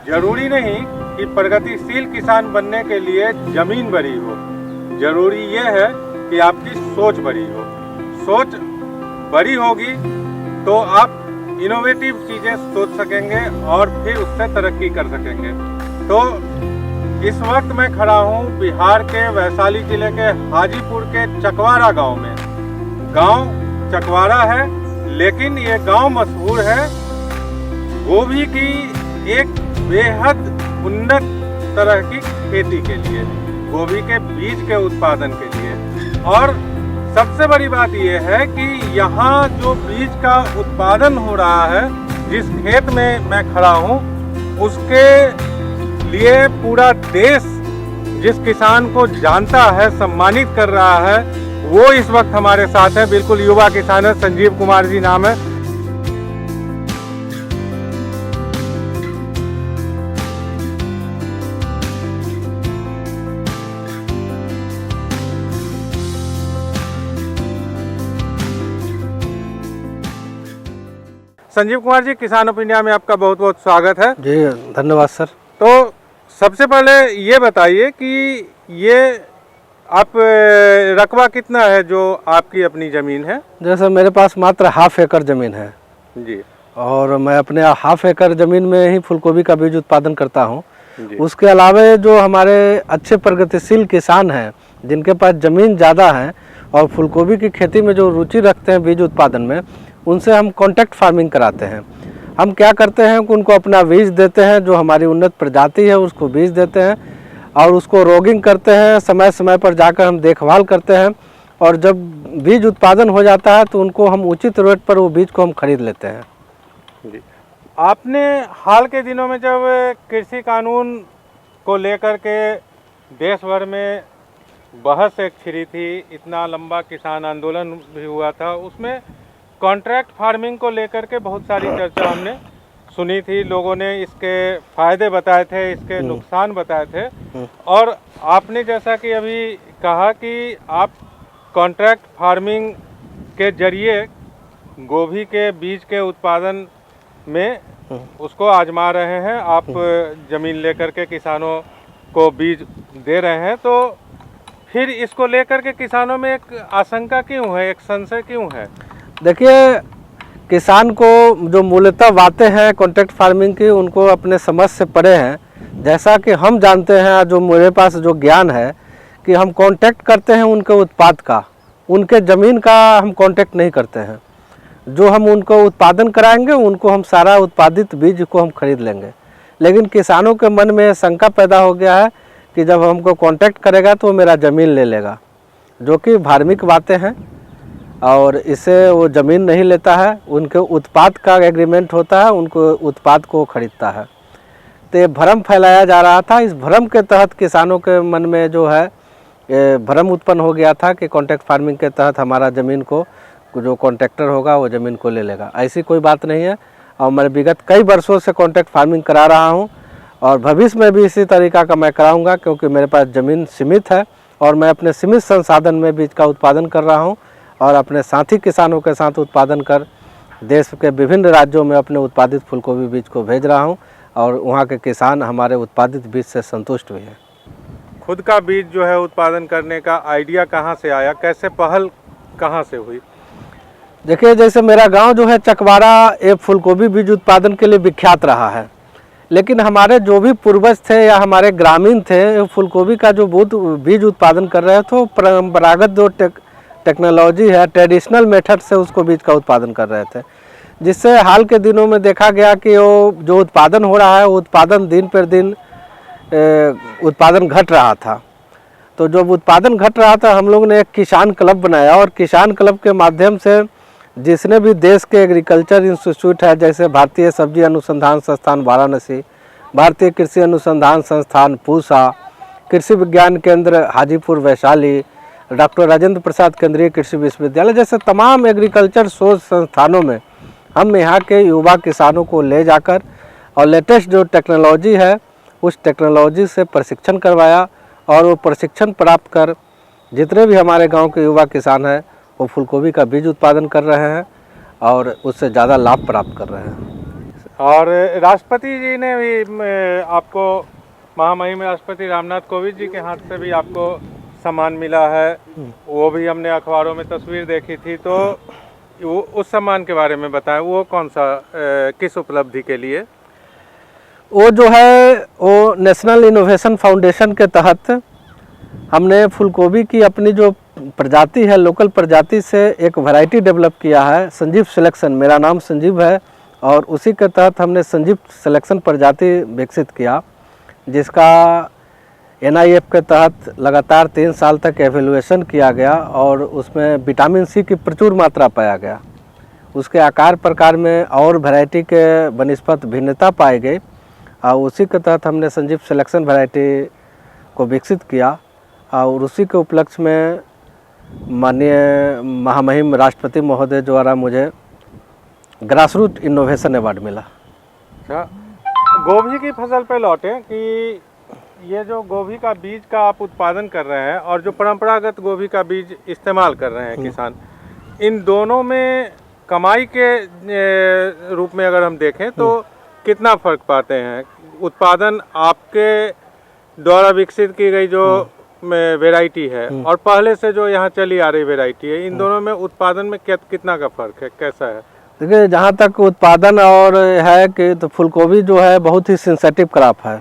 जरूरी नहीं कि प्रगतिशील किसान बनने के लिए जमीन बड़ी हो, जरूरी ये है कि आपकी सोच बड़ी हो। सोच बड़ी होगी तो आप इनोवेटिव चीज़ें सोच सकेंगे और फिर उससे तरक्की कर सकेंगे। तो इस वक्त मैं खड़ा हूँ बिहार के वैशाली जिले के हाजीपुर के चकवारा गांव में। गांव चकवारा है, लेकिन ये गांव मशहूर है गोभी की एक बेहद उन्नत तरह की खेती के लिए, गोभी के बीज के उत्पादन के लिए। और सबसे बड़ी बात यह है कि यहाँ जो बीज का उत्पादन हो रहा है, जिस खेत में मैं खड़ा हूँ, उसके लिए पूरा देश जिस किसान को जानता है, सम्मानित कर रहा है, वो इस वक्त हमारे साथ है। बिल्कुल युवा किसान है, संजीव कुमार जी नाम है। संजीव कुमार जी, किसान ऑफ इंडिया में आपका बहुत बहुत स्वागत है। जी धन्यवाद सर। तो सबसे पहले ये बताइए कि ये आप रकबा कितना है जो आपकी अपनी ज़मीन है? जैसे मेरे पास मात्र ½ एकड़ ज़मीन है जी, और मैं अपने ½ एकड़ ज़मीन में ही फूलगोभी का बीज उत्पादन करता हूँ। उसके अलावा जो हमारे अच्छे प्रगतिशील किसान हैं, जिनके पास ज़मीन ज़्यादा है और फूलगोभी की खेती में जो रुचि रखते हैं बीज उत्पादन में, उनसे हम कॉन्ट्रैक्ट फार्मिंग कराते हैं। हम क्या करते हैं कि उनको अपना बीज देते हैं, जो हमारी उन्नत प्रजाति है उसको बीज देते हैं और उसको रोगिंग करते हैं। समय समय पर जाकर हम देखभाल करते हैं और जब बीज उत्पादन हो जाता है तो उनको हम उचित रेट पर वो बीज को हम खरीद लेते हैं। जी। आपने हाल के दिनों में जब कृषि कानून को लेकर के देश भर में बहस एक छिड़ी थी, इतना लंबा किसान आंदोलन भी हुआ था, उसमें कॉन्ट्रैक्ट फार्मिंग को लेकर के बहुत सारी चर्चा हमने सुनी थी। लोगों ने इसके फायदे बताए थे, इसके नुकसान बताए थे, और आपने जैसा कि अभी कहा कि आप कॉन्ट्रैक्ट फार्मिंग के जरिए गोभी के बीज के उत्पादन में उसको आजमा रहे हैं। आप ज़मीन लेकर के किसानों को बीज दे रहे हैं, तो फिर इसको लेकर के किसानों में एक आशंका क्यों है, एक संशय क्यों है? देखिए, किसान को जो मूलतः बातें हैं कॉन्ट्रैक्ट फार्मिंग की, उनको अपने समझ से परे हैं। जैसा कि हम जानते हैं, जो मेरे पास जो ज्ञान है कि हम कॉन्ट्रैक्ट करते हैं उनके उत्पाद का, उनके ज़मीन का हम कॉन्ट्रैक्ट नहीं करते हैं। जो हम उनको उत्पादन कराएंगे उनको हम सारा उत्पादित बीज को हम खरीद लेंगे। लेकिन किसानों के मन में शंका पैदा हो गया है कि जब हमको कॉन्ट्रैक्ट करेगा तो मेरा ज़मीन ले लेगा, जो कि धार्मिक बातें हैं और इससे वो ज़मीन नहीं लेता है। उनके उत्पाद का एग्रीमेंट होता है, उनको उत्पाद को खरीदता है। तो ये भ्रम फैलाया जा रहा था। इस भ्रम के तहत किसानों के मन में जो है भ्रम उत्पन्न हो गया था कि कॉन्ट्रैक्ट फार्मिंग के तहत हमारा ज़मीन को जो कॉन्ट्रैक्टर होगा वो ज़मीन को ले लेगा। ऐसी कोई बात नहीं है। और मैं विगत कई वर्षों से कॉन्ट्रैक्ट फार्मिंग करा रहा हूँ और भविष्य में भी इसी तरीका का मैं कराऊँगा, क्योंकि मेरे पास ज़मीन सीमित है और मैं अपने सीमित संसाधन में बीज का उत्पादन कर रहा हूँ और अपने साथी किसानों के साथ उत्पादन कर देश के विभिन्न राज्यों में अपने उत्पादित फूलगोभी बीज को भेज रहा हूं और वहां के किसान हमारे उत्पादित बीज से संतुष्ट हुए हैं। खुद का बीज जो है उत्पादन करने का आइडिया कहां से आया, कैसे पहल कहां से हुई? देखिए, जैसे मेरा गांव जो है चकवारा, ये फूलगोभी बीज उत्पादन के लिए विख्यात रहा है। लेकिन हमारे जो भी पूर्वज थे या हमारे ग्रामीण थे, फूलगोभी का जो बीज उत्पादन कर रहे थे, परंपरागत जो टेक्नोलॉजी है, ट्रेडिशनल मेथड से उसको बीज का उत्पादन कर रहे थे, जिससे हाल के दिनों में देखा गया कि वो जो उत्पादन हो रहा है वो उत्पादन दिन पर दिन उत्पादन घट रहा था। तो जब उत्पादन घट रहा था, हम लोग ने एक किसान क्लब बनाया और किसान क्लब के माध्यम से जिसने भी देश के एग्रीकल्चर इंस्टीट्यूट है, जैसे भारतीय सब्जी अनुसंधान संस्थान वाराणसी, भारतीय कृषि अनुसंधान संस्थान पूसा, कृषि विज्ञान केंद्र हाजीपुर वैशाली, डॉक्टर राजेंद्र प्रसाद केंद्रीय कृषि विश्वविद्यालय जैसे तमाम एग्रीकल्चर शोध संस्थानों में हम यहाँ के युवा किसानों को ले जाकर और लेटेस्ट जो टेक्नोलॉजी है उस टेक्नोलॉजी से प्रशिक्षण करवाया और वो प्रशिक्षण प्राप्त कर जितने भी हमारे गांव के युवा किसान हैं वो फूलगोभी का बीज उत्पादन कर रहे हैं और उससे ज़्यादा लाभ प्राप्त कर रहे हैं। और राष्ट्रपति जी ने भी आपको, महामहिम राष्ट्रपति रामनाथ कोविंद जी के हाथ से भी आपको सम्मान मिला है, वो भी हमने अखबारों में तस्वीर देखी थी। तो वो उस सम्मान के बारे में बताएं, वो कौन सा किस उपलब्धि के लिए? वो जो है वो नेशनल इनोवेशन फाउंडेशन के तहत हमने फूलगोभी की अपनी जो प्रजाति है, लोकल प्रजाति से एक वैरायटी डेवलप किया है, संजीव सिलेक्शन। मेरा नाम संजीव है और उसी के तहत हमने संजीव सिलेक्शन प्रजाति विकसित किया, जिसका NIF के तहत लगातार 3 साल तक एवेल्युएशन किया गया और उसमें विटामिन सी की प्रचुर मात्रा पाया गया। उसके आकार प्रकार में और वैरायटी के बनिस्पत भिन्नता पाई गई और उसी के तहत हमने संजीव सिलेक्शन वैरायटी को विकसित किया और उसी के उपलक्ष्य में माननीय महामहिम राष्ट्रपति महोदय द्वारा मुझे ग्रासरूट इनोवेशन अवार्ड मिला। अच्छा, गोभी की फसल पे लौटे कि ये जो गोभी का बीज का आप उत्पादन कर रहे हैं और जो परंपरागत गोभी का बीज इस्तेमाल कर रहे हैं किसान, इन दोनों में कमाई के रूप में अगर हम देखें तो कितना फर्क पाते हैं? उत्पादन आपके द्वारा विकसित की गई जो वैरायटी है और पहले से जो यहाँ चली आ रही वैरायटी है, इन दोनों में उत्पादन में कितना का फर्क है, कैसा है? देखिए, जहाँ तक उत्पादन और है कि तो फूलगोभी जो है बहुत ही सेंसिटिव क्रॉप है,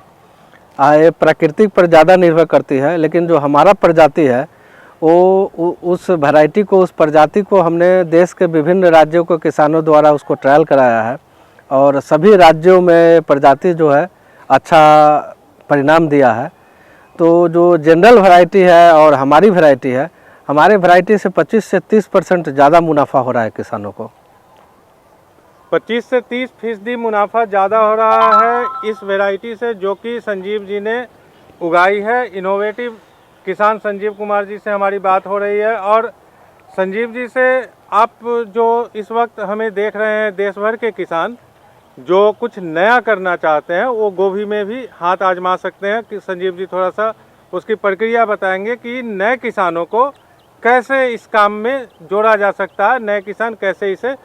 ये प्राकृतिक पर ज़्यादा निर्भर करती है। लेकिन जो हमारा प्रजाति है वो उस वैरायटी को, उस प्रजाति को हमने देश के विभिन्न राज्यों के किसानों द्वारा उसको ट्रायल कराया है और सभी राज्यों में प्रजाति जो है अच्छा परिणाम दिया है। तो जो जनरल वैरायटी है और हमारी वैरायटी है, हमारे वैरायटी से 25 से 30% ज़्यादा मुनाफा हो रहा है किसानों को। 25 से 30% मुनाफा ज़्यादा हो रहा है इस वैरायटी से, जो कि संजीव जी ने उगाई है। इनोवेटिव किसान संजीव कुमार जी से हमारी बात हो रही है और संजीव जी से आप जो इस वक्त हमें देख रहे हैं, देश भर के किसान जो कुछ नया करना चाहते हैं वो गोभी में भी हाथ आजमा सकते हैं। कि संजीव जी थोड़ा सा उसकी प्रक्रिया बताएंगे कि नए किसानों को कैसे इस काम में जोड़ा जा सकता है, नए किसान कैसे इसे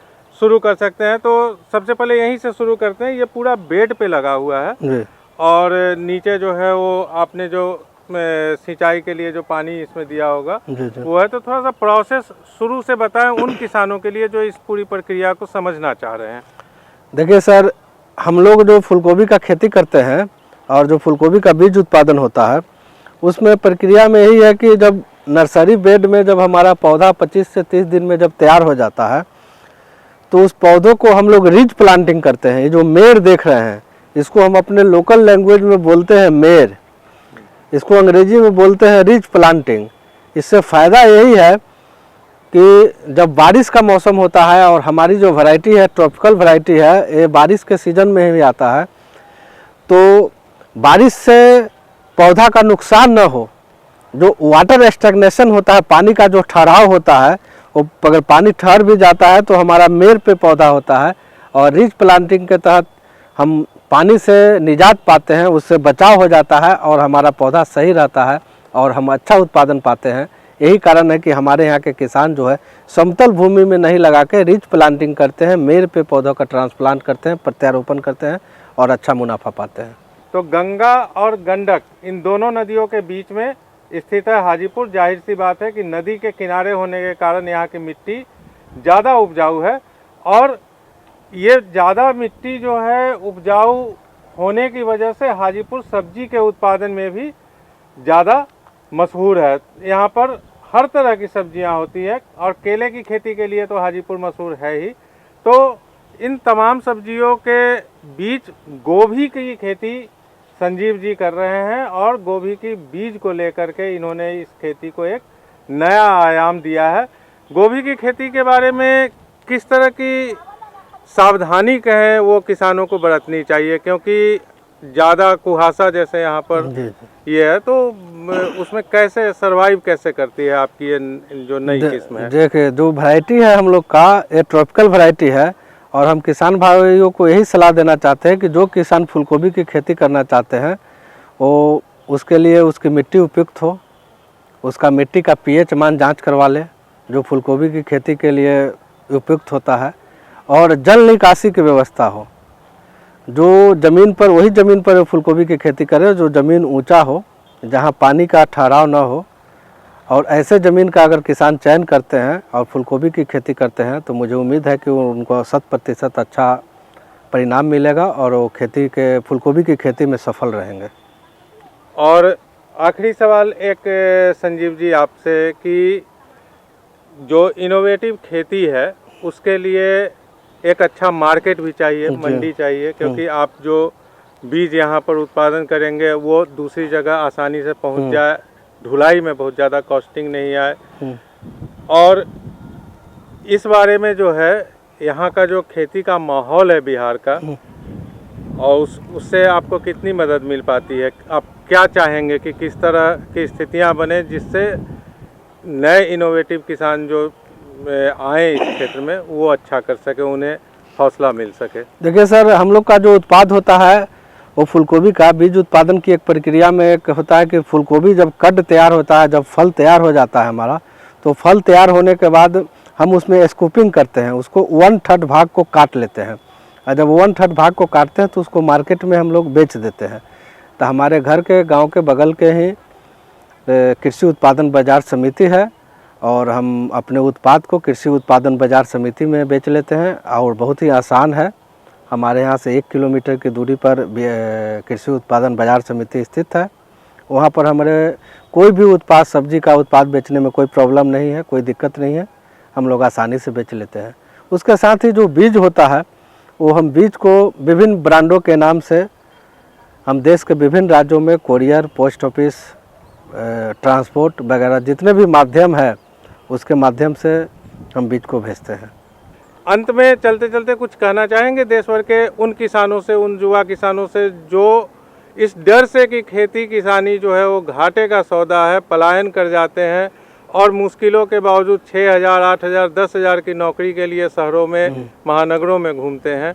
शुरू कर सकते हैं। तो सबसे पहले यहीं से शुरू करते हैं। ये पूरा बेड पे लगा हुआ है और नीचे जो है वो आपने जो सिंचाई के लिए जो पानी इसमें दिया होगा वो है। तो थोड़ा सा प्रोसेस शुरू से बताएं उन किसानों के लिए जो इस पूरी प्रक्रिया को समझना चाह रहे हैं। देखिए सर, हम लोग जो फूलगोभी का खेती करते हैं और जो फूलगोभी का बीज उत्पादन होता है, उसमें प्रक्रिया में यही है कि जब नर्सरी बेड में जब हमारा पौधा 25 से 30 दिन में जब तैयार हो जाता है तो उस पौधों को हम लोग रिज प्लांटिंग करते हैं। ये जो मेड़ देख रहे हैं, इसको हम अपने लोकल लैंग्वेज में बोलते हैं मेड़, इसको अंग्रेजी में बोलते हैं रिज प्लांटिंग। इससे फ़ायदा यही है कि जब बारिश का मौसम होता है और हमारी जो वैरायटी है ट्रॉपिकल वैरायटी है, ये बारिश के सीज़न में ही आता है, तो बारिश से पौधा का नुकसान न हो। जो वाटर स्टैग्नेशन होता है, पानी का जो ठहराव होता है, वो अगर पानी ठहर भी जाता है तो हमारा मेड़ पे पौधा होता है और रिज प्लांटिंग के तहत हम पानी से निजात पाते हैं, उससे बचाव हो जाता है और हमारा पौधा सही रहता है और हम अच्छा उत्पादन पाते हैं। यही कारण है कि हमारे यहाँ के किसान जो है समतल भूमि में नहीं लगा के रिज प्लांटिंग करते हैं, मेड़ पे पौधों का ट्रांसप्लांट करते हैं, प्रत्यारोपण करते हैं और अच्छा मुनाफा पाते हैं। तो गंगा और गंडक इन दोनों नदियों के बीच में स्थित है हाजीपुर। जाहिर सी बात है कि नदी के किनारे होने के कारण यहाँ की मिट्टी ज़्यादा उपजाऊ है और ये ज़्यादा मिट्टी जो है उपजाऊ होने की वजह से हाजीपुर सब्जी के उत्पादन में भी ज़्यादा मशहूर है। यहाँ पर हर तरह की सब्जियाँ होती है और केले की खेती के लिए तो हाजीपुर मशहूर है ही। तो इन तमाम सब्जियों के बीच गोभी की खेती संजीव जी कर रहे हैं और गोभी की बीज को लेकर के इन्होंने इस खेती को एक नया आयाम दिया है। गोभी की खेती के बारे में किस तरह की सावधानी कहें वो किसानों को बरतनी चाहिए, क्योंकि ज़्यादा कुहासा जैसे यहाँ पर ये है, तो उसमें कैसे सरवाइव कैसे करती है आपकी ये जो नई किस्म है? देखिए, जो वैरायटी है हम लोग का, ये ट्रॉपिकल वैरायटी है और हम किसान भाइयों को यही सलाह देना चाहते हैं कि जो किसान फूलगोभी की खेती करना चाहते हैं वो उसके लिए उसकी मिट्टी उपयुक्त हो, उसका मिट्टी का pH मान जांच करवा ले जो फूलगोभी की खेती के लिए उपयुक्त होता है, और जल निकासी की व्यवस्था हो। जो ज़मीन पर, वही ज़मीन पर फूलगोभी की खेती करें जो ज़मीन ऊंचा हो, जहां पानी का ठहराव ना हो। और ऐसे ज़मीन का अगर किसान चयन करते हैं और फूलगोभी की खेती करते हैं तो मुझे उम्मीद है कि उनको 100% अच्छा परिणाम मिलेगा और वो फूलगोभी की खेती में सफल रहेंगे। और आखिरी सवाल एक संजीव जी आपसे कि जो इनोवेटिव खेती है उसके लिए एक अच्छा मार्केट भी चाहिए, मंडी चाहिए, क्योंकि आप जो बीज यहाँ पर उत्पादन करेंगे वो दूसरी जगह आसानी से पहुँच जाए, ढुलाई में बहुत ज़्यादा कॉस्टिंग नहीं आए। और इस बारे में जो है यहाँ का जो खेती का माहौल है बिहार का, और उससे आपको कितनी मदद मिल पाती है? आप क्या चाहेंगे कि किस तरह की स्थितियाँ बने जिससे नए इनोवेटिव किसान जो आए इस क्षेत्र में वो अच्छा कर सके, उन्हें हौसला मिल सके? देखिए सर, हम लोग का जो उत्पाद होता है वो फूलगोभी का बीज उत्पादन की एक प्रक्रिया में एक होता है कि फूलगोभी जब कड तैयार होता है, जब फल तैयार हो जाता है हमारा, तो फल तैयार होने के बाद हम उसमें स्कूपिंग करते हैं, उसको 1/3 भाग को काट लेते हैं। और जब 1/3 भाग को काटते हैं तो उसको मार्केट में हम लोग बेच देते हैं। तो हमारे घर के गांव के बगल के ही कृषि उत्पादन बाजार समिति है और हम अपने उत्पाद को कृषि उत्पादन बाजार समिति में बेच लेते हैं। और बहुत ही आसान है, हमारे यहाँ से 1 किलोमीटर की दूरी पर कृषि उत्पादन बाजार समिति स्थित है। वहाँ पर हमारे कोई भी उत्पाद, सब्जी का उत्पाद बेचने में कोई प्रॉब्लम नहीं है, कोई दिक्कत नहीं है, हम लोग आसानी से बेच लेते हैं। उसके साथ ही जो बीज होता है वो हम बीज को विभिन्न ब्रांडों के नाम से हम देश के विभिन्न राज्यों में कोरियर, पोस्ट ऑफिस, ट्रांसपोर्ट वगैरह जितने भी माध्यम है उसके माध्यम से हम बीज को भेजते हैं। अंत में चलते चलते कुछ कहना चाहेंगे देश भर के उन किसानों से, उन युवा किसानों से जो इस डर से कि खेती किसानी जो है वो घाटे का सौदा है, पलायन कर जाते हैं और मुश्किलों के बावजूद 6,000, 8,000, 10,000 की नौकरी के लिए शहरों में, महानगरों में घूमते हैं।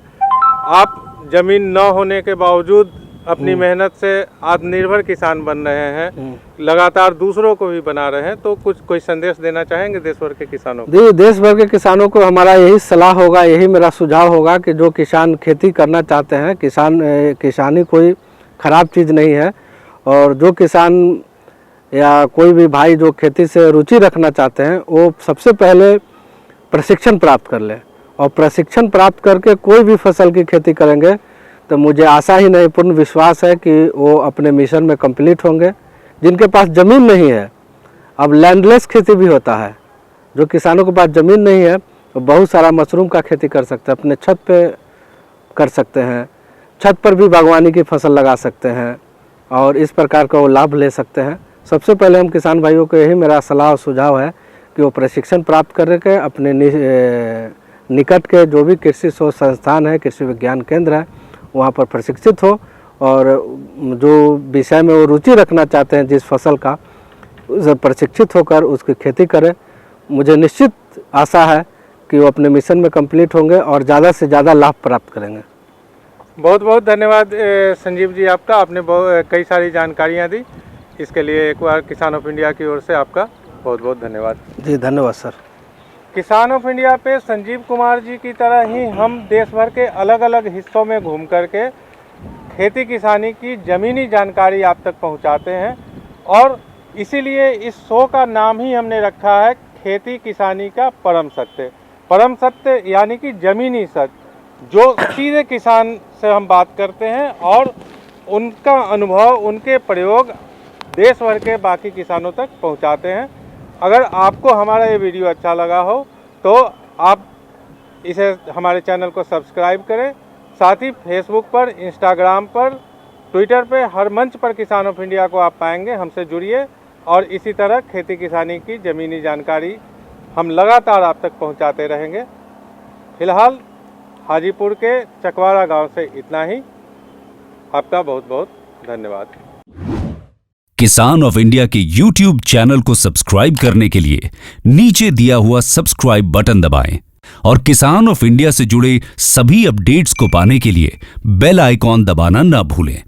आप जमीन न होने के बावजूद अपनी मेहनत से आत्मनिर्भर किसान बन रहे हैं, लगातार दूसरों को भी बना रहे हैं, तो कोई संदेश देना चाहेंगे देश भर के किसानों को? देश भर के किसानों को हमारा यही सलाह होगा, यही मेरा सुझाव होगा कि जो किसान खेती करना चाहते हैं, किसानी कोई ख़राब चीज़ नहीं है। और जो किसान या कोई भी भाई जो खेती से रुचि रखना चाहते हैं वो सबसे पहले प्रशिक्षण प्राप्त कर लें, और प्रशिक्षण प्राप्त करके कोई भी फसल की खेती करेंगे तो मुझे आशा ही नहीं, पूर्ण विश्वास है कि वो अपने मिशन में कंप्लीट होंगे। जिनके पास ज़मीन नहीं है, अब लैंडलेस खेती भी होता है, जो किसानों के पास ज़मीन नहीं है वो बहुत सारा मशरूम का खेती कर सकते हैं, अपने छत पे कर सकते हैं, छत पर भी बागवानी की फसल लगा सकते हैं और इस प्रकार का वो लाभ ले सकते हैं। सबसे पहले हम किसान भाइयों को यही मेरा सलाह और सुझाव है कि वो प्रशिक्षण प्राप्त करके अपने निकट के जो भी कृषि शोध संस्थान है, कृषि विज्ञान केंद्र है, वहाँ पर प्रशिक्षित हो और जो विषय में वो रुचि रखना चाहते हैं, जिस फसल का, उसे प्रशिक्षित होकर उसकी खेती करें। मुझे निश्चित आशा है कि वो अपने मिशन में कंप्लीट होंगे और ज़्यादा से ज़्यादा लाभ प्राप्त करेंगे। बहुत बहुत धन्यवाद संजीव जी आपका, आपने कई सारी जानकारियाँ दी, इसके लिए एक बार किसान ऑफ इंडिया की ओर से आपका बहुत बहुत धन्यवाद। जी धन्यवाद सर। किसान ऑफ इंडिया पे संजीव कुमार जी की तरह ही हम देश भर के अलग अलग हिस्सों में घूम करके खेती किसानी की ज़मीनी जानकारी आप तक पहुंचाते हैं, और इसीलिए इस शो का नाम ही हमने रखा है खेती किसानी का परम सत्य। परम सत्य यानी कि ज़मीनी सत्य, जो सीधे किसान से हम बात करते हैं और उनका अनुभव, उनके प्रयोग देश भर के बाकी किसानों तक पहुंचाते हैं। अगर आपको हमारा ये वीडियो अच्छा लगा हो तो आप इसे, हमारे चैनल को सब्सक्राइब करें। साथ ही फेसबुक पर, इंस्टाग्राम पर, ट्विटर पे, हर मंच पर किसान ऑफ इंडिया को आप पाएंगे। हमसे जुड़िए और इसी तरह खेती किसानी की ज़मीनी जानकारी हम लगातार आप तक पहुंचाते रहेंगे। फिलहाल हाजीपुर के चकवाड़ा गांव से इतना ही। आपका बहुत बहुत धन्यवाद। किसान ऑफ इंडिया के YouTube चैनल को सब्सक्राइब करने के लिए नीचे दिया हुआ सब्सक्राइब बटन दबाएं और किसान ऑफ इंडिया से जुड़े सभी अपडेट्स को पाने के लिए बेल आइकॉन दबाना न भूलें।